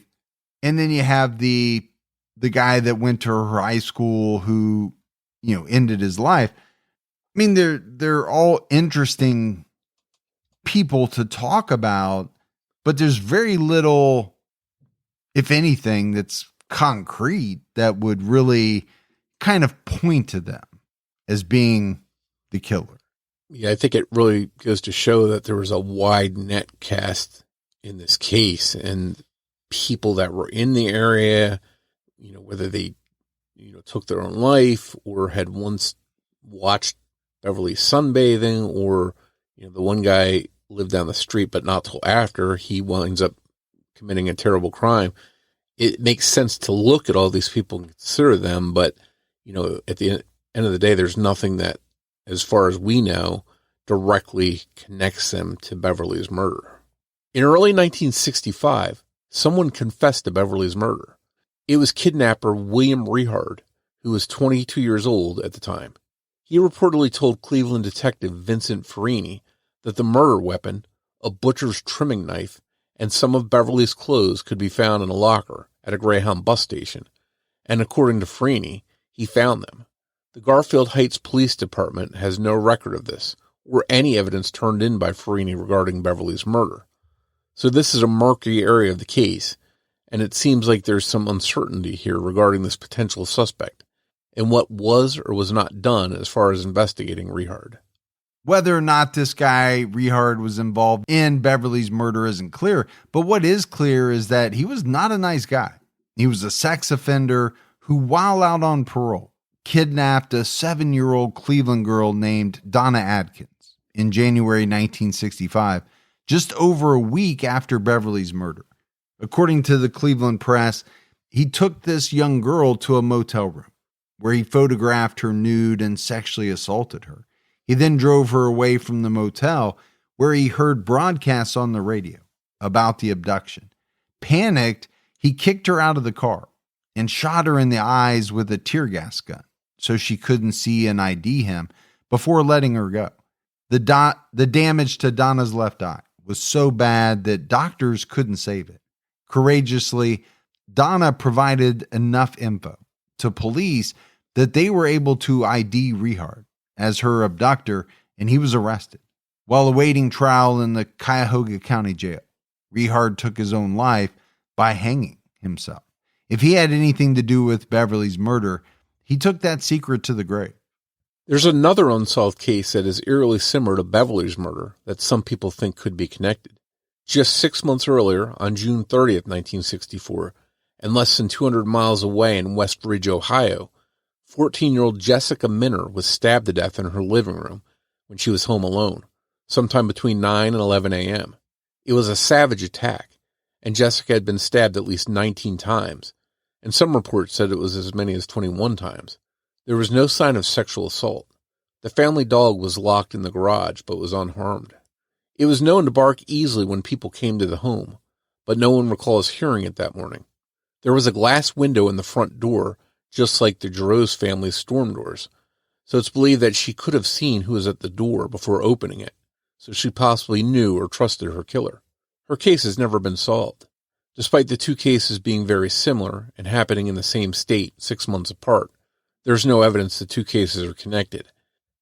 And then you have the guy that went to her high school who, ended his life. I mean, they're all interesting people to talk about, but there's very little, if anything, that's concrete that would really kind of point to them as being the killer. Yeah, I think it really goes to show that there was a wide net cast in this case, and people that were in the area, whether they, took their own life or had once watched Beverly sunbathing, or, the one guy lived down the street, but not till after he winds up committing a terrible crime. It makes sense to look at all these people and consider them, but, at the end of the day, there's nothing that, as far as we know, directly connects them to Beverly's murder. In early 1965, someone confessed to Beverly's murder. It was kidnapper William Rehard, who was 22 years old at the time. He reportedly told Cleveland detective Vincent Farini that the murder weapon, a butcher's trimming knife, and some of Beverly's clothes could be found in a locker at a Greyhound bus station, and according to Farini, he found them. The Garfield Heights Police Department has no record of this, or any evidence turned in by Farini regarding Beverly's murder. So this is a murky area of the case, and it seems like there's some uncertainty here regarding this potential suspect, and what was or was not done as far as investigating Rehard. Whether or not this guy, Rehard, was involved in Beverly's murder isn't clear, but what is clear is that he was not a nice guy. He was a sex offender who, while out on parole, kidnapped a 7-year-old Cleveland girl named Donna Adkins in January 1965, just over a week after Beverly's murder. According to the Cleveland Press, he took this young girl to a motel room where he photographed her nude and sexually assaulted her. He then drove her away from the motel where he heard broadcasts on the radio about the abduction. Panicked, he kicked her out of the car and shot her in the eyes with a tear gas gun so she couldn't see and ID him before letting her go. The damage to Donna's left eye was so bad that doctors couldn't save it. Courageously, Donna provided enough info to police that they were able to ID Rehard as her abductor, and he was arrested. While awaiting trial in the Cuyahoga County Jail, Rehard took his own life by hanging himself. If he had anything to do with Beverly's murder, he took that secret to the grave. There's another unsolved case that is eerily similar to Beverly's murder that some people think could be connected. Just 6 months earlier, on June 30th, 1964, and less than 200 miles away in West Ridge, Ohio, 14-year-old Jessica Minner was stabbed to death in her living room when she was home alone, sometime between 9 and 11 a.m. It was a savage attack, and Jessica had been stabbed at least 19 times, and some reports said it was as many as 21 times. There was no sign of sexual assault. The family dog was locked in the garage but was unharmed. It was known to bark easily when people came to the home, but no one recalls hearing it that morning. There was a glass window in the front door, just like the Jarosz family's storm doors, so it's believed that she could have seen who was at the door before opening it, so she possibly knew or trusted her killer. Her case has never been solved. Despite the two cases being very similar and happening in the same state 6 months apart, there's no evidence the two cases are connected,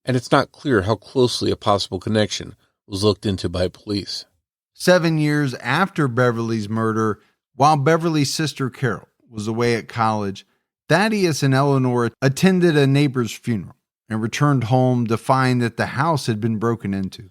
and it's not clear how closely a possible connection was looked into by police. 7 years after Beverly's murder, while Beverly's sister Carol was away at college, Thaddeus and Eleanor attended a neighbor's funeral and returned home to find that the house had been broken into.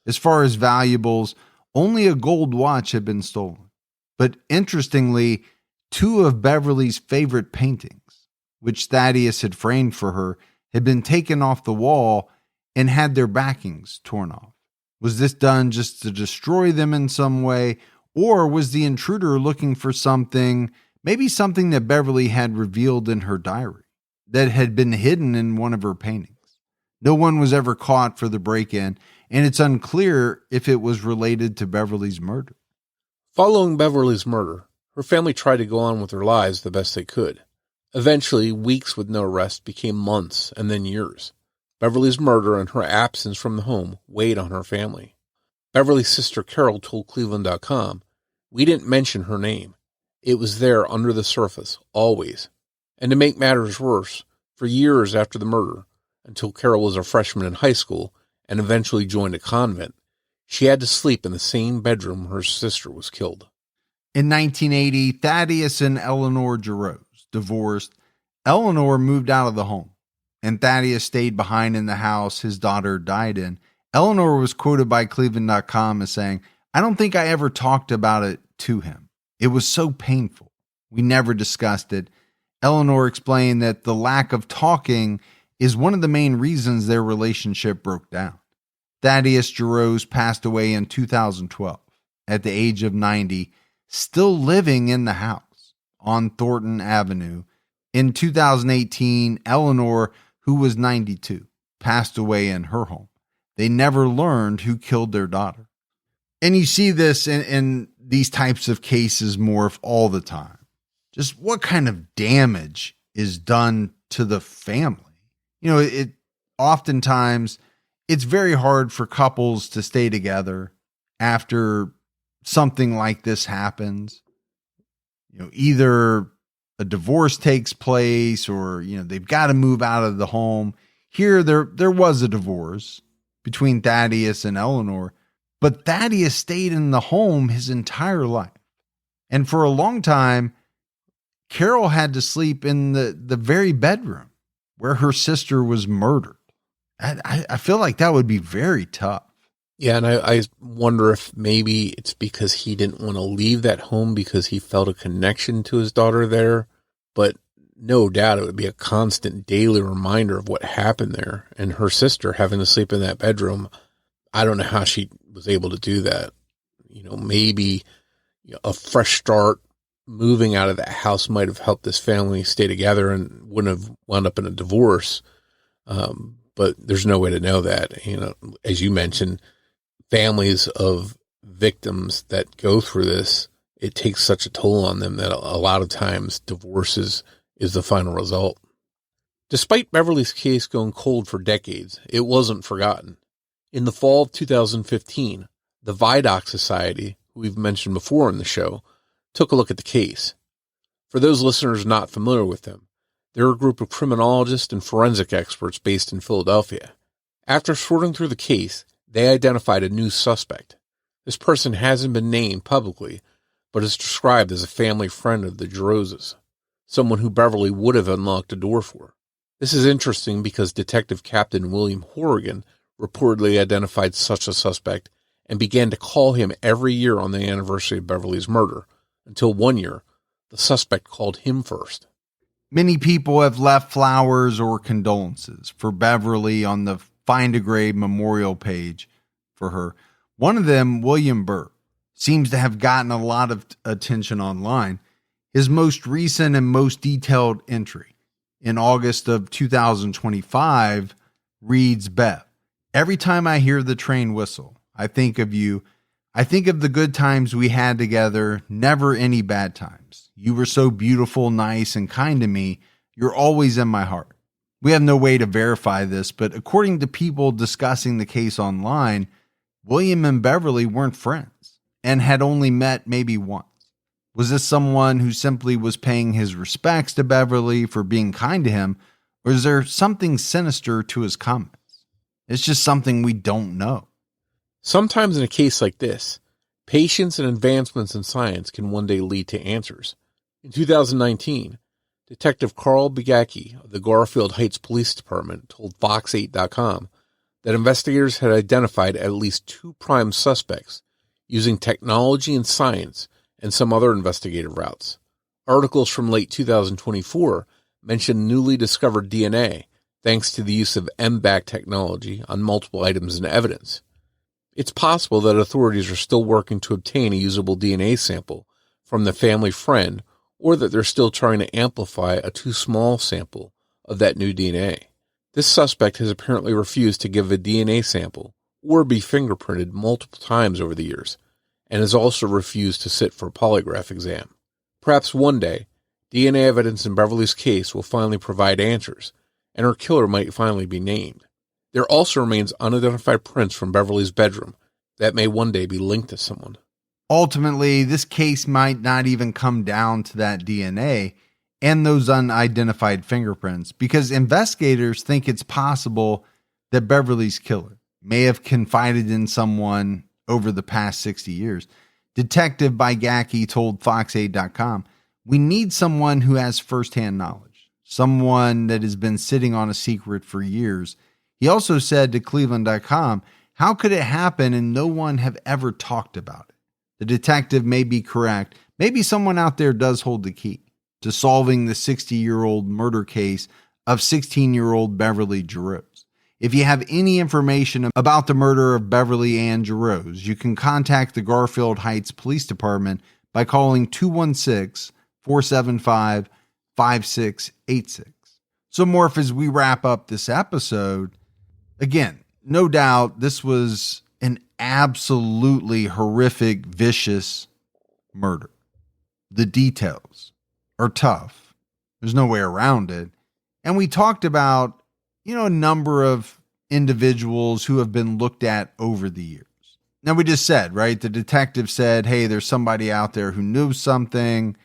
As far as valuables, only a gold watch had been stolen. But interestingly, two of Beverly's favorite paintings, which Thaddeus had framed for her, had been taken off the wall and had their backings torn off. Was this done just to destroy them in some way, or was the intruder looking for something, maybe something that Beverly had revealed in her diary that had been hidden in one of her paintings? No one was ever caught for the break-in, and it's unclear if it was related to Beverly's murder. Following Beverly's murder, her family tried to go on with their lives the best they could. Eventually, weeks with no arrest became months and then years. Beverly's murder and her absence from the home weighed on her family. Beverly's sister Carol told Cleveland.com, "We didn't mention her name. It was there under the surface, always. And to make matters worse, for years after the murder, until Carol was a freshman in high school and eventually joined a convent, she had to sleep in the same bedroom her sister was killed." In 1980, Thaddeus and Eleanor Jarosz divorced. Eleanor moved out of the home, and Thaddeus stayed behind in the house his daughter died in. Eleanor was quoted by Cleveland.com as saying, "I don't think I ever talked about it to him. It was so painful. We never discussed it." Eleanor explained that the lack of talking is one of the main reasons their relationship broke down. Thaddeus Jarosz passed away in 2012 at the age of 90, still living in the house on Thornton Avenue. In 2018, Eleanor, who was 92, passed away in her home. They never learned who killed their daughter. And you see this in these types of cases, Morf, all the time. Just what kind of damage is done to the family? You know, it oftentimes it's very hard for couples to stay together after something like this happens. You know, either a divorce takes place or, you know, they've got to move out of the home. Here, there was a divorce between Thaddeus and Eleanor, but Thaddeus stayed in the home his entire life. And for a long time, Carol had to sleep in the very bedroom where her sister was murdered. I feel like that would be very tough. Yeah, and I wonder if maybe it's because he didn't want to leave that home because he felt a connection to his daughter there. But no doubt it would be a constant daily reminder of what happened there. And her sister having to sleep in that bedroom, I don't know how she was able to do that. You know, maybe a fresh start, moving out of that house might have helped this family stay together and wouldn't have wound up in a divorce. But there's no way to know that. You know, as you mentioned, families of victims that go through this, it takes such a toll on them that a lot of times divorce is the final result. Despite Beverly's case going cold for decades, it wasn't forgotten. In the fall of 2015, the Vidocq Society, who we've mentioned before in the show, took a look at the case. For those listeners not familiar with them, they're a group of criminologists and forensic experts based in Philadelphia. After sorting through the case, they identified a new suspect. This person hasn't been named publicly, but is described as a family friend of the Jaroshes, someone who Beverly would have unlocked a door for. This is interesting because Detective Captain William Horrigan reportedly identified such a suspect and began to call him every year on the anniversary of Beverly's murder, until one year, the suspect called him first. Many people have left flowers or condolences for Beverly on the Find a Grave memorial page for her. One of them, William Burr, seems to have gotten a lot of attention online. His most recent and most detailed entry in August of 2025 reads, "Bev, every time I hear the train whistle, I think of you. I think of the good times we had together, never any bad times. You were so beautiful, nice, and kind to me. You're always in my heart." We have no way to verify this, but according to people discussing the case online, William and Beverly weren't friends and had only met maybe once. Was this someone who simply was paying his respects to Beverly for being kind to him, or is there something sinister to his comments? It's just something we don't know. Sometimes in a case like this, patience and advancements in science can one day lead to answers. In 2019, Detective Carl Bigacki of the Garfield Heights Police Department told Fox8.com that investigators had identified at least 2 prime suspects using technology and science and some other investigative routes. Articles from late 2024 mentioned newly discovered DNA thanks to the use of MBAC technology on multiple items and evidence. It's possible that authorities are still working to obtain a usable DNA sample from the family friend, or that they're still trying to amplify a too small sample of that new DNA. This suspect has apparently refused to give a DNA sample or be fingerprinted multiple times over the years, and has also refused to sit for a polygraph exam. Perhaps one day, DNA evidence in Beverly's case will finally provide answers, and her killer might finally be named. There also remains unidentified prints from Beverly's bedroom that may one day be linked to someone. Ultimately, this case might not even come down to that DNA and those unidentified fingerprints, because investigators think it's possible that Beverly's killer may have confided in someone over the past 60 years. Detective Bigacki told Fox8.com, "We need someone who has firsthand knowledge, someone that has been sitting on a secret for years." He also said to Cleveland.com, "How could it happen and no one have ever talked about it?" The detective may be correct. Maybe someone out there does hold the key to solving the 60-year-old murder case of 16-year-old Beverly Jarosz. If you have any information about the murder of Beverly Ann Jarosz, you can contact the Garfield Heights Police Department by calling 216-475-5686. So, Morph, as we wrap up this episode, again, no doubt this was an absolutely horrific, vicious murder. The details are tough. There's no way around it. And we talked about, a number of individuals who have been looked at over the years. Now, we just said, right? The detective said, hey, there's somebody out there who knew something.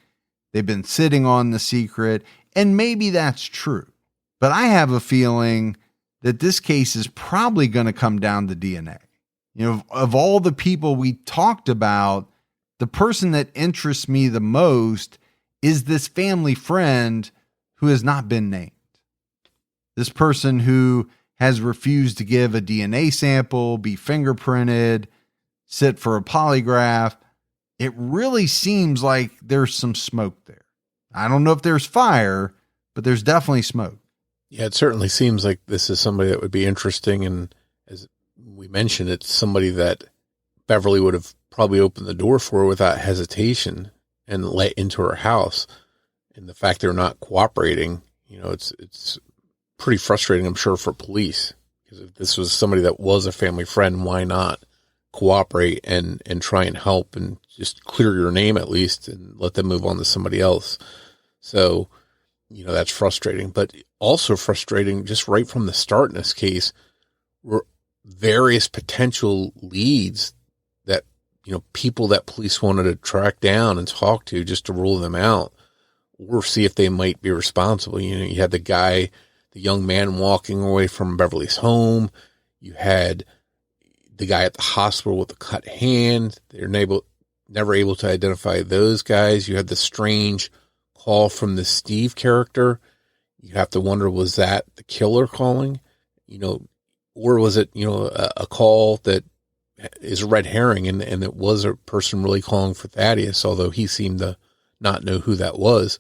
They've been sitting on the secret. And maybe that's true. But I have a feeling that this case is probably going to come down to DNA. Of all the people we talked about, the person that interests me the most is this family friend who has not been named. This person who has refused to give a DNA sample, be fingerprinted, sit for a polygraph. It really seems like there's some smoke there. I don't know if there's fire, but there's definitely smoke. Yeah, it certainly seems like this is somebody that would be interesting. And as we mentioned, it's somebody that Beverly would have probably opened the door for without hesitation and let into her house. And the fact they're not cooperating, it's pretty frustrating, I'm sure, for police. Because if this was somebody that was a family friend, why not cooperate and try and help and just clear your name at least and let them move on to somebody else? So, that's frustrating, but also frustrating just right from the start in this case were various potential leads that, people that police wanted to track down and talk to just to rule them out or see if they might be responsible. You had the young man walking away from Beverly's home. You had the guy at the hospital with the cut hand. They're never able to identify those guys. You had the strange call from the Steve character. You have to wonder, was that the killer calling? Or was it, a call that is a red herring and it was a person really calling for Thaddeus, although he seemed to not know who that was.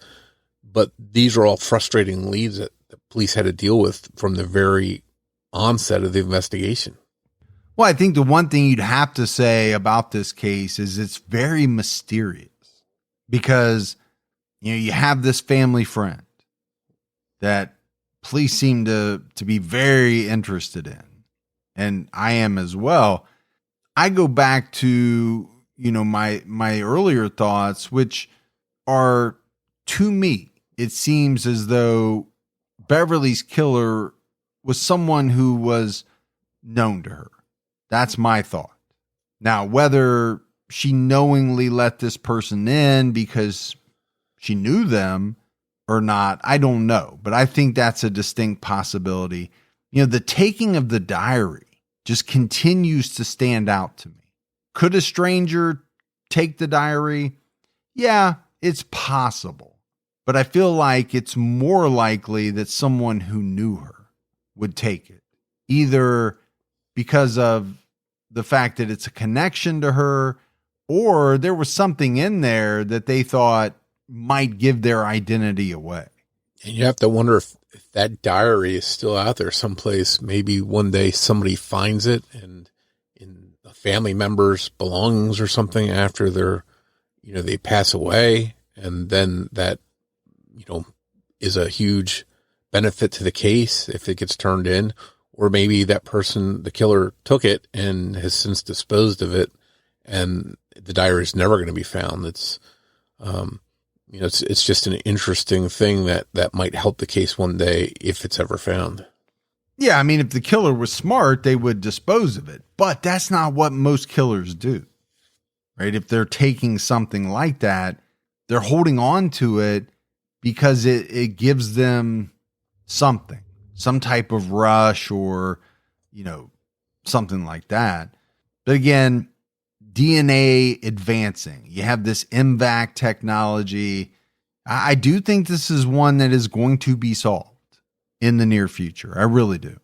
But these are all frustrating leads that the police had to deal with from the very onset of the investigation. Well, I think the one thing you'd have to say about this case is it's very mysterious because, you have this family friend that police seem to be very interested in, and I am as well. I go back to, my earlier thoughts, which are, to me, it seems as though Beverly's killer was someone who was known to her. That's my thought. Now, whether she knowingly let this person in because she knew them or not, I don't know. But I think that's a distinct possibility. The taking of the diary just continues to stand out to me. Could a stranger take the diary? Yeah, it's possible. But I feel like it's more likely that someone who knew her would take it. Either because of the fact that it's a connection to her, or there was something in there that they thought might give their identity away. And you have to wonder if that diary is still out there someplace. Maybe one day somebody finds it and in a family member's belongings or something after they pass away. And then that, is a huge benefit to the case if it gets turned in. Or maybe that person, the killer, took it and has since disposed of it, and the diary is never going to be found. It's, it's just an interesting thing that might help the case one day if it's ever found. Yeah, I mean, if the killer was smart, they would dispose of it. But that's not what most killers do, right? If they're taking something like that, they're holding on to it because it gives them something. Some type of rush or, something like that. But again, DNA advancing. You have this MVAC technology. I do think this is one that is going to be solved in the near future. I really do.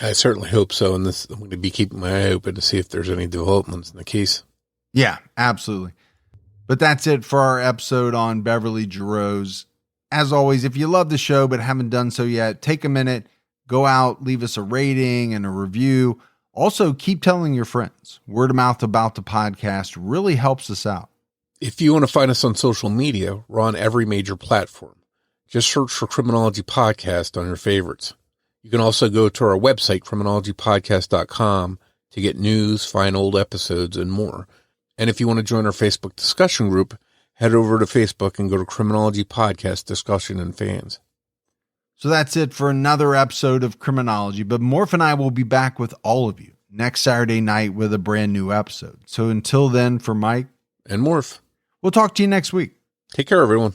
I certainly hope so. And I'm going to be keeping my eye open to see if there's any developments in the case. Yeah, absolutely. But that's it for our episode on Beverly Jarosz. As always, if you love the show but haven't done so yet, take a minute, go out, leave us a rating and a review. Also, keep telling your friends. Word of mouth about the podcast really helps us out. If you want to find us on social media, we're on every major platform. Just search for Criminology Podcast on your favorites. You can also go to our website, criminologypodcast.com, to get news, find old episodes, and more. And if you want to join our Facebook discussion group, head over to Facebook and go to Criminology Podcast Discussion and Fans. So that's it for another episode of Criminology, but Morf and I will be back with all of you next Saturday night with a brand new episode. So until then, for Mike and Morf, we'll talk to you next week. Take care, everyone.